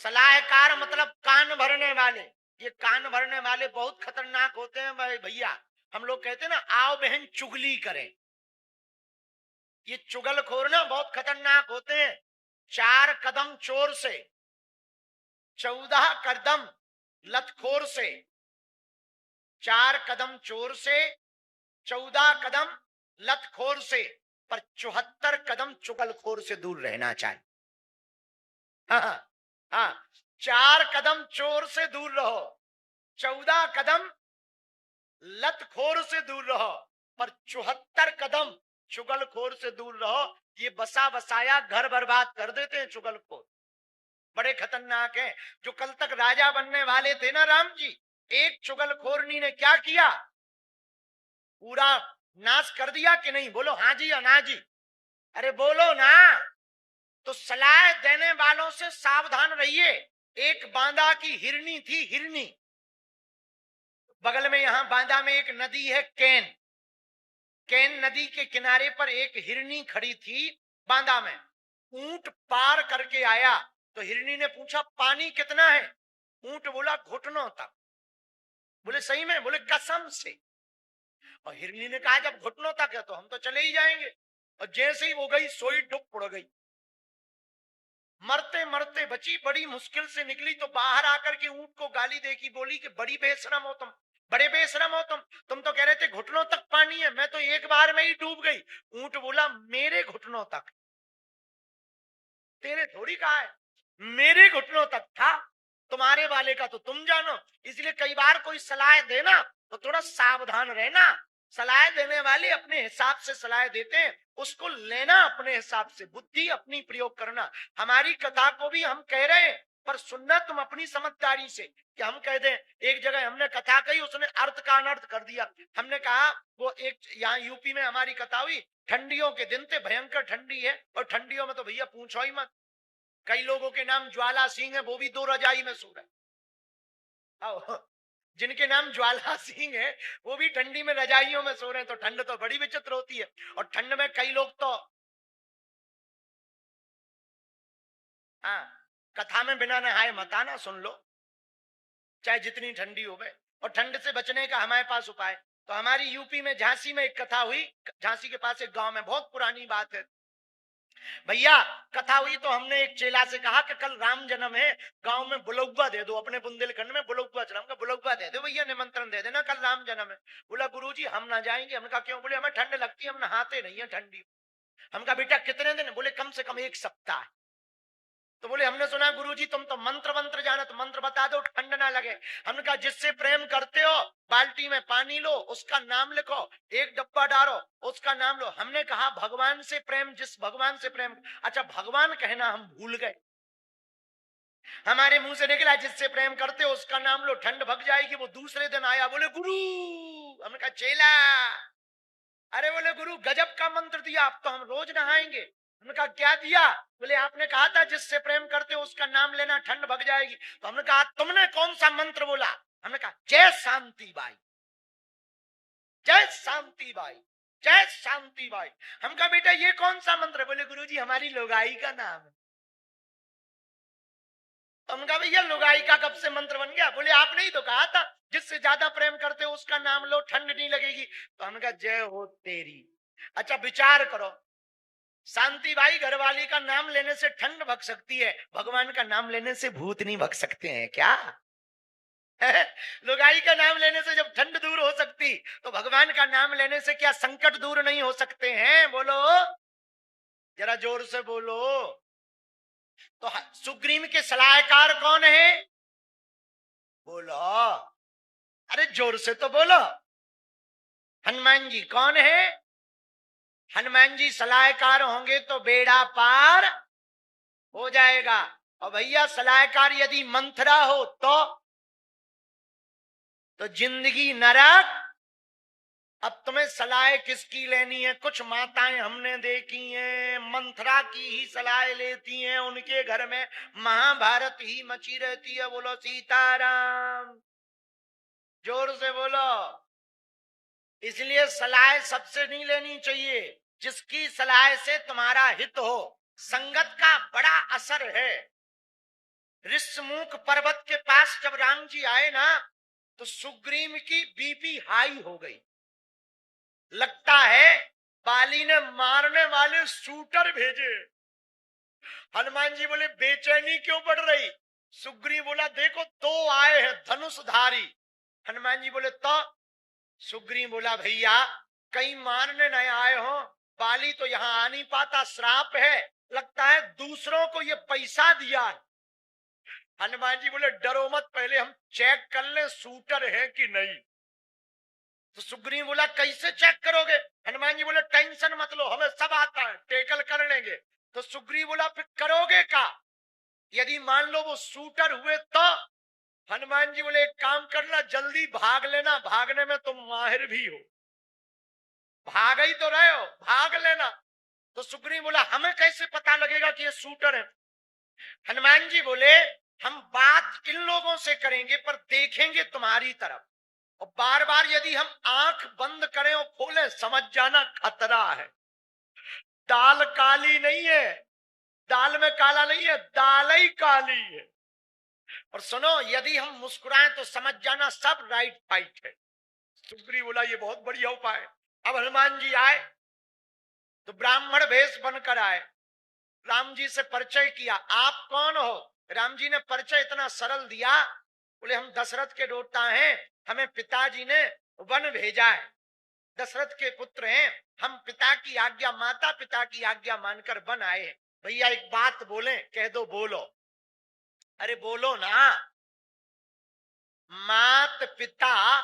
सलाहकार मतलब कान भरने वाले। ये कान भरने वाले बहुत खतरनाक होते हैं भाई भैया। हम लोग कहते हैं ना, आओ बहन चुगली करें। ये चुगलखोर ना बहुत खतरनाक होते हैं। 4 कदम चोर से, 14 कदम लतखोर से। 4 कदम चोर से, 14 कदम लतखोर से, पर 74 कदम चुगलखोर से दूर रहना चाहिए। हाँ हाँ हाँ। 4 कदम चोर से दूर रहो, 14 कदम लतखोर से दूर रहो, पर 74 कदम चुगलखोर से दूर रहो। ये बसा बसाया घर बर्बाद कर देते हैं चुगलखोर। बड़े खतरनाक हैं। जो कल तक राजा बनने वाले थे ना राम जी, एक चुगलखोरनी ने क्या किया, पूरा नाश कर दिया कि नहीं? बोलो हाँ जी या ना जी? अरे बोलो ना। तो सलाह देने वालों से सावधान रहिए। एक बांदा की हिरनी थी, हिरनी। बगल में यहां बांदा में एक नदी है केन। केन नदी के किनारे पर एक हिरनी खड़ी थी बांदा में। ऊंट पार करके आया तो हिरनी ने पूछा पानी कितना है? ऊंट बोला घुटनों तक। बोले सही में? बोले कसम से। और हिरनी ने कहा जब घुटनों तक है तो हम तो चले ही जाएंगे। और जैसे ही वो गई सोई डुब उड़ गई, मरते मरते बची। बड़ी मुश्किल से निकली तो बाहर आकर के ऊंट को गाली देखी, बोली कि बड़ी बेशरम हो तुम, बड़े बेशरम हो तुम तो कह रहे थे घुटनों तक पानी है, मैं तो एक बार में ही डूब गई। ऊंट बोला मेरे घुटनों तक, तेरे थोड़ी कहा है, मेरे घुटनों तक था, तुम्हारे वाले का तो तुम जानो। इसलिए कई बार कोई सलाह देना तो थोड़ा सावधान रहना। सलाह देने वाले अपने हिसाब से सलाह देते हैं, उसको लेना अपने हिसाब से, बुद्धि अपनी प्रयोग करना। हमारी कथा को भी हम कह रहे हैं, पर सुनना तुम अपनी समझदारी से। कि हम कह दें, एक जगह हमने कथा कही, उसने अर्थ का अनर्थ कर दिया। हमने कहा, वो एक यहाँ यूपी में हमारी कथा हुई, ठंडियों के दिन थे, भयंकर ठंडी है, और ठंडियों में तो भैया पूछो ही मत। कई लोगों के नाम ज्वाला सिंह है, वो भी 2 रजाई में सो रहे। जिनके नाम ज्वाला सिंह है वो भी ठंडी में रजाइयों में सो रहे हैं। तो ठंड तो बड़ी विचित्र होती है। और ठंड में कई लोग तो, हाँ, कथा में बिना नहाए मत आना, सुन लो, चाहे जितनी ठंडी हो गए। और ठंड से बचने का हमारे पास उपाय। तो हमारी यूपी में झांसी में एक कथा हुई। झांसी के पास एक गांव में, बहुत पुरानी बात है भैया, कथा हुई तो हमने एक चेला से कहा कि कल राम जन्म है, गांव में बुलौवा दे दो। अपने बुंदेलखंड में बुलौवा चला, बुलौवा दे दो भैया, निमंत्रण दे देना, कल राम जन्म है। बोला गुरुजी हम ना जाएंगे। हमने कहा क्यों? बोले हमें ठंड लगती है, हम नहाते नहीं है ठंडी। हम कहा बेटा कितने दिन? बोले कम से कम 1 सप्ताह। तो बोले हमने सुना गुरुजी तुम तो मंत्र मंत्र जाना, तो मंत्र बता दो ठंड ना लगे। हमने कहा जिससे प्रेम करते हो बाल्टी में पानी लो, उसका नाम लिखो, एक डब्बा डालो, उसका नाम लो। हमने कहा भगवान से प्रेम, जिस भगवान से प्रेम। अच्छा भगवान कहना हम भूल गए। हमारे मुंह से निकला जिससे प्रेम करते हो उसका नाम लो, ठंड भग जाएगी। वो दूसरे दिन आया, बोले गुरु। हमने कहा चेला। अरे बोले गुरु गजब का मंत्र दिया, अब तो हम रोज नहाएंगे। हमने कहा क्या दिया? बोले आपने कहा था जिससे प्रेम करते हो उसका नाम लेना, ठंड भग जाएगी। तो हमने कहा तुमने कौन सा मंत्र बोला? हमने कहा जय शांति बाई, जय शांति बाई, जय शांति बाई। हम कहा बेटा ये कौन सा मंत्र? बोले गुरुजी हमारी लुगाई का नाम है। तो हमने कहा भैया लुगाई का कब से मंत्र बन गया? बोले आपने ही तो कहा था जिससे ज्यादा प्रेम करते हो उसका नाम लो, ठंड नहीं लगेगी। तो हमने कहा जय हो तेरी। अच्छा विचार करो, शांति बाई घरवाली का नाम लेने से ठंड भग सकती है, भगवान का नाम लेने से भूत नहीं भग सकते हैं क्या? लुगाई का नाम लेने से जब ठंड दूर हो सकती, तो भगवान का नाम लेने से क्या संकट दूर नहीं हो सकते हैं? बोलो जरा जोर से बोलो। तो सुग्रीव के सलाहकार कौन है? बोलो, अरे जोर से तो बोलो। हनुमान जी कौन है? हनुमान जी सलाहकार होंगे तो बेड़ा पार हो जाएगा। और भैया सलाहकार यदि मंथरा हो तो जिंदगी नरक। अब तुम्हें सलाह किसकी लेनी है? कुछ माताएं हमने देखी हैं मंथरा की ही सलाह लेती हैं, उनके घर में महाभारत ही मची रहती है। बोलो सीताराम, जोर से बोलो। इसलिए सलाह सबसे नहीं लेनी चाहिए, जिसकी सलाह से तुम्हारा हित हो। संगत का बड़ा असर है। ऋषमुख पर्वत के पास जब राम जी आए ना, तो सुग्रीव की बीपी हाई हो गई। लगता है बाली ने मारने वाले शूटर भेजे। हनुमान जी बोले बेचैनी क्यों बढ़ रही? सुग्रीव बोला देखो दो आए हैं धनुषधारी। हनुमान जी बोले तो? सुग्रीव बोला भैया कहीं मारने नहीं आए हो, बाली तो यहाँ आ नहीं पाता, श्राप है, लगता है दूसरों को ये पैसा दिया है। हनुमान जी बोले डरो मत, पहले हम चेक कर ले शूटर है कि नहीं। तो सुग्रीव बोला कैसे चेक करोगे? हनुमान जी बोले टेंशन मत लो, हमें सब आता है, टेकल कर लेंगे। तो सुग्रीव बोला फिर करोगे क्या? यदि मान लो वो शूटर हुए तो? हनुमान जी बोले एक काम करना, जल्दी भाग लेना, भागने में तुम माहिर भी हो, भाग ही तो रहे हो, भाग लेना। तो सुग्रीव बोला हमें कैसे पता लगेगा कि ये शूटर है? हनुमान जी बोले हम बात इन लोगों से करेंगे पर देखेंगे तुम्हारी तरफ, और बार बार यदि हम आंख बंद करें और खोलें समझ जाना खतरा है। दाल काली नहीं है, दाल में काला नहीं है, दाल ही काली है। और सुनो यदि हम मुस्कुराएं तो समझ जाना सब राइट फाइट है। सुग्रीव बोला ये बहुत बढ़िया उपाय। अब हनुमान जी आए तो ब्राह्मण वेश बनकर आए, राम जी से परिचय किया, आप कौन हो? राम जी ने परिचय इतना सरल दिया, बोले हम दशरथ के बेटा हैं, हमें पिताजी ने वन भेजा है, दशरथ के पुत्र हैं, हम पिता की आज्ञा, माता पिता की आज्ञा मानकर वन आए हैं। भैया एक बात बोले? कह दो बोलो। अरे बोलो ना। मात पिता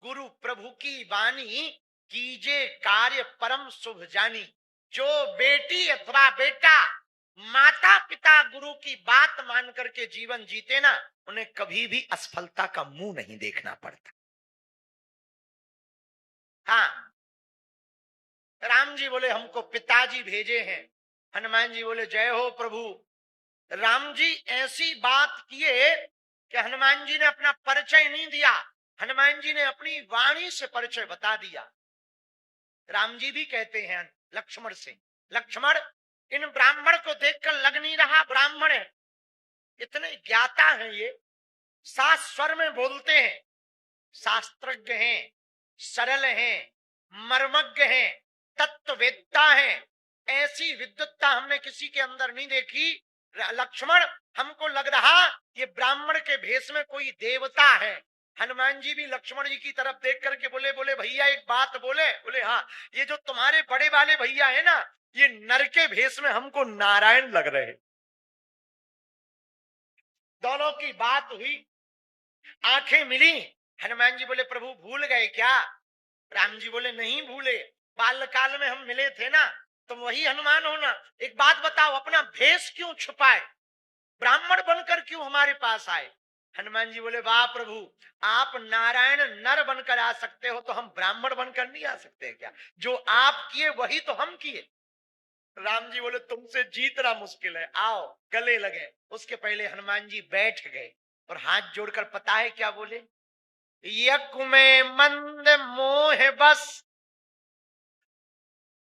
गुरु प्रभु की वाणी, कीजे कार्य परम शुभ जानी। जो बेटी अथवा बेटा माता पिता गुरु की बात मान करके जीवन जीते ना, उन्हें कभी भी असफलता का मुंह नहीं देखना पड़ता। हाँ, राम जी बोले हमको पिताजी भेजे हैं। हनुमान जी बोले जय हो प्रभु। राम जी ऐसी बात किए कि हनुमान जी ने अपना परिचय नहीं दिया, हनुमान जी ने अपनी वाणी से परिचय बता दिया। राम जी भी कहते हैं लक्ष्मण से, लक्ष्मण इन ब्राह्मण को देखकर लग नहीं रहा ब्राह्मण है, इतने ज्ञाता हैं ये, सात स्वर में बोलते हैं, शास्त्रज्ञ हैं, सरल हैं, मर्मज्ञ हैं, तत्ववेत्ता हैं, ऐसी विद्वत्ता हमने किसी के अंदर नहीं देखी। लक्ष्मण हमको लग रहा ये ब्राह्मण के भेष में कोई देवता है। हनुमान जी भी लक्ष्मण जी की तरफ देख करके बोले, बोले भैया एक बात बोले? बोले हाँ, ये जो तुम्हारे बड़े वाले भैया है ना, ये नर के भेष में हमको नारायण लग रहे। दोनों की बात हुई, आंखें मिली। हनुमान जी बोले प्रभु भूल गए क्या? राम जी बोले नहीं भूले, बाल्यकाल में हम मिले थे ना, तुम वही हनुमान हो ना। एक बात बताओ, अपना भेष क्यों छुपाए, ब्राह्मण बनकर क्यों हमारे पास आए? हनुमान जी बोले वाह प्रभु, आप नारायण नर बनकर आ सकते हो तो हम ब्राह्मण बनकर नहीं आ सकते क्या? जो आप किए वही तो हम किए। राम जी बोले तुमसे जीतना मुश्किल है, आओ गले लगे। उसके पहले हनुमान जी बैठ गए और हाथ जोड़कर पता है क्या बोले? यक में मंद मोह बस,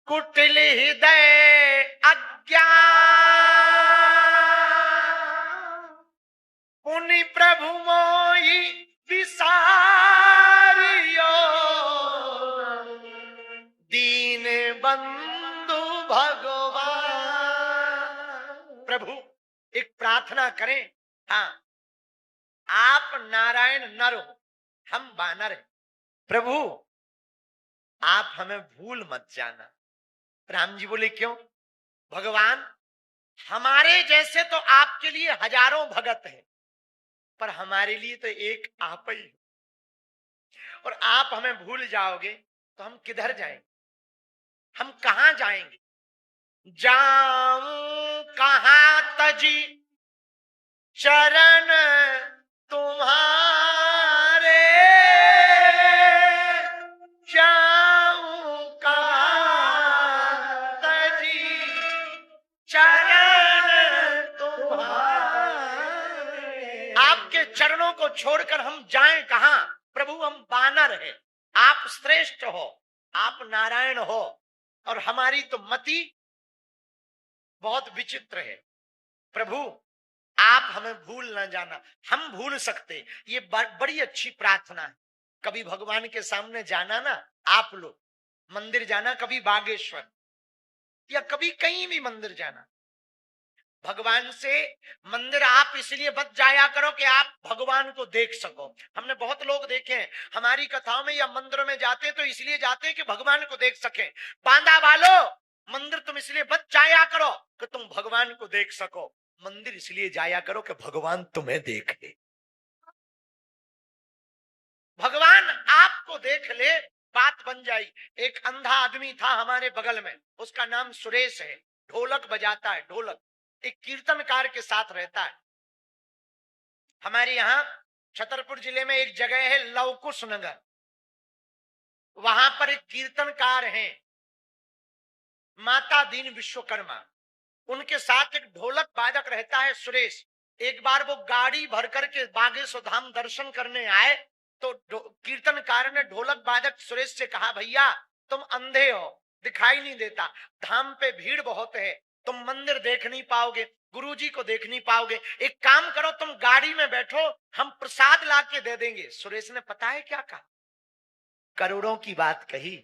कुटिल हृदय अज्ञान, पुनि प्रभु मोहि विसारियो, दीन बंधु भगवान। प्रभु एक प्रार्थना करें। हाँ, आप नारायण नर हो, हम वानर हैं, प्रभु आप हमें भूल मत जाना। राम जी बोले क्यों? भगवान हमारे जैसे तो आपके लिए हजारों भगत हैं, पर हमारे लिए तो एक आप ही है, और आप हमें भूल जाओगे तो हम किधर जाएंगे, हम कहां जाएंगे? जाऊं कहां तजी चरण तुम्हारे, जाऊं कहां तजी चरण तुम्हारे। आपके चरणों को छोड़कर हम जाएं कहां? प्रभु हम वानर हैं, आप श्रेष्ठ हो, आप नारायण हो, और हमारी तो मति बहुत विचित्र है। प्रभु आप हमें भूल ना जाना, हम भूल सकते। ये बड़ी अच्छी प्रार्थना है। कभी भगवान के सामने जाना ना, आप लोग मंदिर जाना, कभी बागेश्वर या कभी कहीं भी मंदिर जाना, भगवान से मंदिर आप इसलिए मत जाया करो कि आप भगवान को देख सको। हमने बहुत लोग देखे हैं हमारी कथाओं में या मंदिरों में जाते हैं तो इसलिए जाते हैं कि भगवान को देख सके। बांदा वालो, मंदिर तुम इसलिए मत जाया करो कि तुम भगवान को देख सको, मंदिर इसलिए जाया करो कि भगवान तुम्हें देखे। भगवान आपको देख ले, बात बन जाई। एक अंधा आदमी था हमारे बगल में, उसका नाम सुरेश है, ढोलक बजाता है, ढोलक, एक कीर्तनकार के साथ रहता है। हमारे यहाँ छतरपुर जिले में एक जगह है लवकुश नगर, वहां पर एक कीर्तनकार हैं माता दीन विश्वकर्मा, उनके साथ एक ढोलक वादक रहता है सुरेश। एक बार वो गाड़ी भर करके बागेश्वर धाम दर्शन करने आए तो कीर्तनकार ने ढोलक वादक सुरेश से कहा, भैया तुम अंधे हो, दिखाई नहीं देता, धाम पे भीड़ बहुत है, तुम मंदिर देख नहीं पाओगे, गुरुजी को देख नहीं पाओगे, एक काम करो तुम गाड़ी में बैठो, हम प्रसाद ला के दे देंगे। सुरेश ने पता है क्या कहा? करोड़ों की बात कही।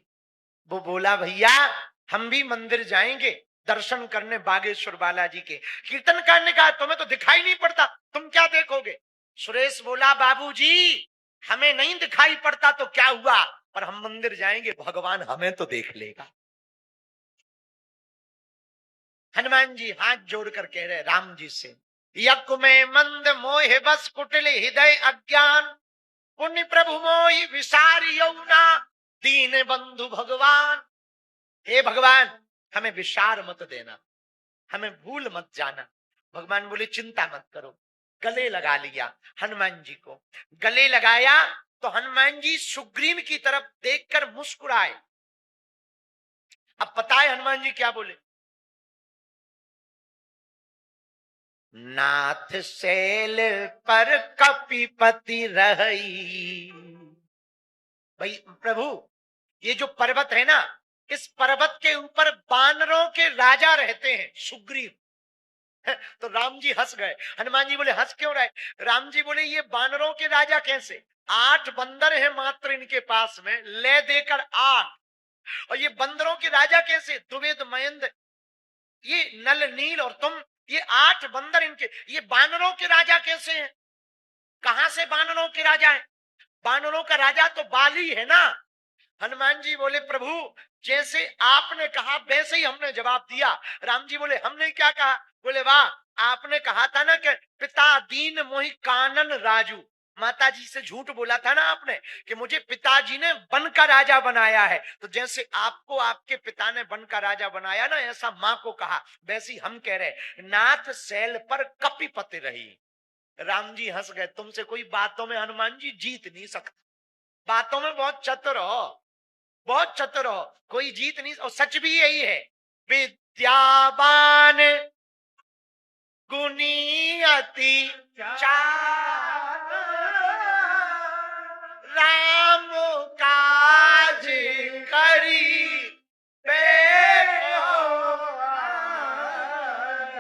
वो बोला, भैया हम भी मंदिर जाएंगे दर्शन करने बागेश्वर बालाजी के। कीर्तनकार ने कहा, तुम्हें तो दिखाई नहीं पड़ता, तुम क्या देखोगे? सुरेश बोला, बाबूजी हमें नहीं दिखाई पड़ता तो क्या हुआ, पर हम मंदिर जाएंगे, भगवान हमें तो देख लेगा। हनुमान जी हाथ जोड़कर कह रहे राम जी से, यक में मंद मोह बस कुटिल हृदय अज्ञान, पुण्य प्रभु मोहि विसार यौना, दीन बंधु भगवान। हे भगवान हमें विसार मत देना, हमें भूल मत जाना। भगवान बोले चिंता मत करो। गले लगा लिया हनुमान जी को, गले लगाया तो हनुमान जी सुग्रीव की तरफ देखकर मुस्कुराए। अब पता है हनुमान जी क्या बोले? नाथ शैल पर कपिपति रही। भाई प्रभु, ये जो पर्वत है ना, इस पर्वत के ऊपर बानरों के राजा रहते हैं, सुग्रीव। तो राम जी हंस गए। हनुमान जी बोले हंस क्यों रहे? राम जी बोले ये बानरों के राजा कैसे? 8 बंदर हैं मात्र इनके पास में, ले देकर 8। और ये बंदरों के राजा कैसे? द्विवेद महेंद्र, ये नल नील और तुम, ये 8 बंदर इनके, ये बानरों के राजा कैसे हैं? कहां से बानरों के राजा है? बानरों का राजा तो बाली है ना। हनुमान जी बोले प्रभु जैसे आपने कहा वैसे ही हमने जवाब दिया। राम जी बोले हमने क्या कहा? बोले वाह, आपने कहा था ना कि पिता दीन मोहि कानन राजू, माता जी से झूठ बोला था ना आपने कि मुझे पिताजी ने वन का राजा बनाया है, तो जैसे आपको आपके पिता ने वन का राजा बनाया ना, ऐसा माँ को कहा, वैसे हम कह रहे नाथ शैल पर कपिपति रही। राम जी हंस गए, तुमसे कोई बातों में हनुमान जी जीत नहीं सकता, बातों में बहुत चतुर हो, बहुत चतुर हो, कोई जीत नहीं। और सच भी यही है, विद्यावान गुणी अति चार, राम काज करी बेको।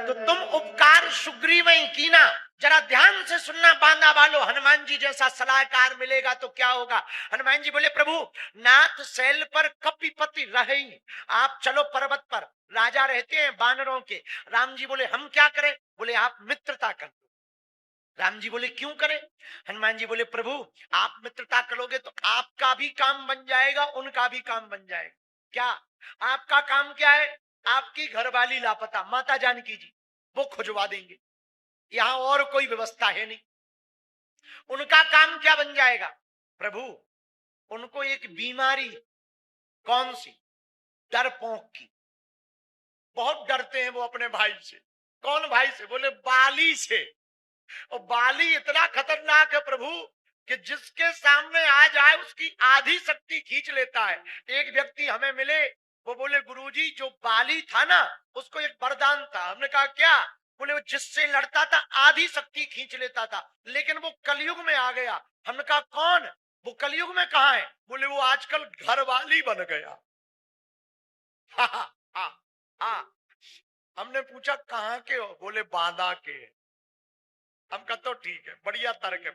तो तुम उपकार सुग्रीव ही कीना। जरा ध्यान से सुनना बांदा वालो, हनुमान जी जैसा सलाहकार मिलेगा तो क्या होगा। हनुमान जी बोले प्रभु नाथ शैल पर कपिपति रहे, आप चलो पर्वत पर, राजा रहते हैं बानरों के। राम जी बोले हम क्या करें? बोले आप मित्रता कर दो। राम जी बोले क्यों करें? हनुमान जी बोले प्रभु आप मित्रता करोगे तो आपका भी काम बन जाएगा, उनका भी काम बन जाएगा। क्या आपका काम क्या है? आपकी घरवाली लापता माता जानकी जी, वो खुजवा देंगे, यहां और कोई व्यवस्था है नहीं। उनका काम क्या बन जाएगा? प्रभु उनको एक बीमारी, कौन सी? डरपोक की, बहुत डरते हैं वो अपने भाई से। कौन भाई से? बोले बाली से। और बाली इतना खतरनाक है प्रभु कि जिसके सामने आ जाए उसकी आधी शक्ति खींच लेता है। एक व्यक्ति हमें मिले, वो बोले गुरुजी जो बाली था ना उसको एक वरदान था। हमने कहा क्या? बोले वो जिससे लड़ता था आधी शक्ति खींच लेता था, लेकिन वो कलयुग में आ गया। हमने कहा कौन? वो कलयुग में कहाँ है? बोले वो आजकल घरवाली बन गया। हा हा हा हा। हमने पूछा कहाँ के हो? बोले बांदा के। हम कहा तो ठीक है, बढ़िया तर्क है।